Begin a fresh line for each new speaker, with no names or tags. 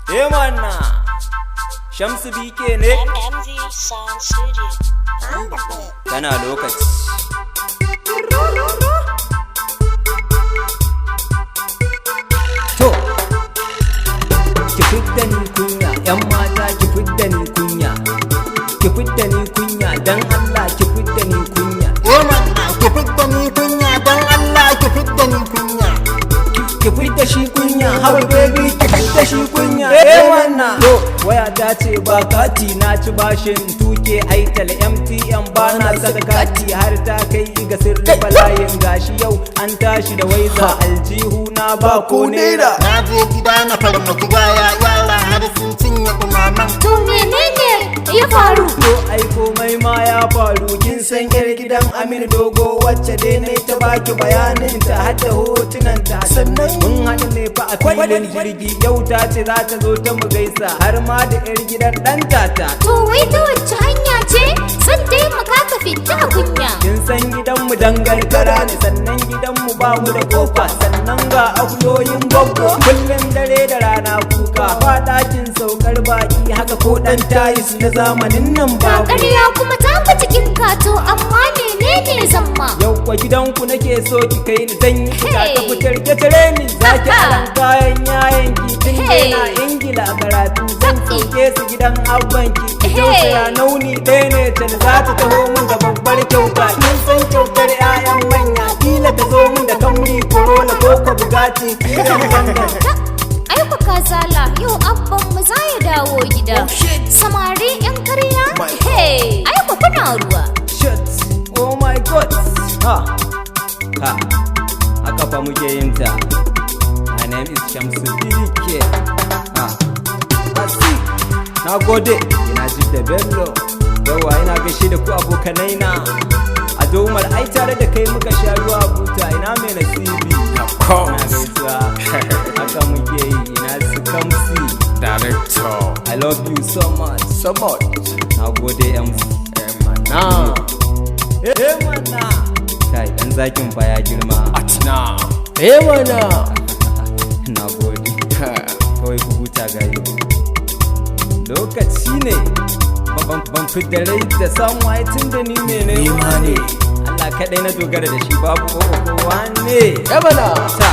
Manna Shamsu BK ne tana lokaci. To ki fidda ni kunya, yan mata ki fidda ni kunya, ki fidda ni kunya dan Allah, ki fidda ni kunya.
Manna ki fidda ni kunya dan Allah, ki fidda ni kunya.
Ki fidda shi kunya, hawa baby ki fidda shi kunya. Manna to waya ta ce ba kati, na ci bashin tuke aital MTN ba na saka kati, har ta kai ga sirri balayin gashi yau an tashi da waiza aljihu na ba ko naira.
Na je gida na farmaki waya, yara har sun cinye kumaman.
To menene ya faru?
To ai komai ma ya faru, kin san yar gidan Amir Dogo wacce dai ne ta baki bayanin ta, har da hotunan ta. Sannan mun haɗu ne fa a filin jirgi, yau ta ce za ta zo ta mu gaisa, har ma da yar gidan ɗan tata.
To wai ta wacce hanya ce zan taimaka ka fita a kunya?
Kin san gidanmu dangarkara ne, sannan gidanmu ba mu da kofa, sannan ga akuyoyin gwaggo kullum dare da rana kuka, ba ɗakin saukar baki haka ko ɗan tayis na zamanin nan ba.
Ƙarya kuma ta fi cikin kato, amma menene zamma?
Yau kwa gidanku nake so ki kai ni, zan yi fita ta fitar ketare ni, za ki aran kayan yayan ki tun na Ingila a karatu, zan sauke su gidan abbanki, ki tausaya nauni ɗaya ne can za ta taho min da babbar kyauta. Kin san kyautar 'ya'yan manya, kila ta zo min da Camry, Corolla ko ko Bugatti kiran gangan.
Ai ku kazala, yau abban mu za ya dawo gida. Samari 'yan karya? Ai ku kuna ruwa.
Shit, oh my god. Haka fa muke yin ta. My name is Shamsu BK. Asi, na gode, ina ji da bello. Yawa ina gaishe da ku abokanai na. A Umar ai tare da kai muka sha ruwa buta, ina mai nasibi. Ina gaisuwa. Haka muke yi, ina su Kamsi.
Director,
I love you so much.
so much.
Na gode MC.
Now,
Manna. Kai dan zakin fa ya girma.
at now.
Manna. Na gode. Kawai ku huta gari. Lokaci ne. Ban fidda rai da samu ai tun da ni mene.
Ni ma ne.
Allah kaɗai na dogara da shi, babu kowa ne.
Mana.
Ta.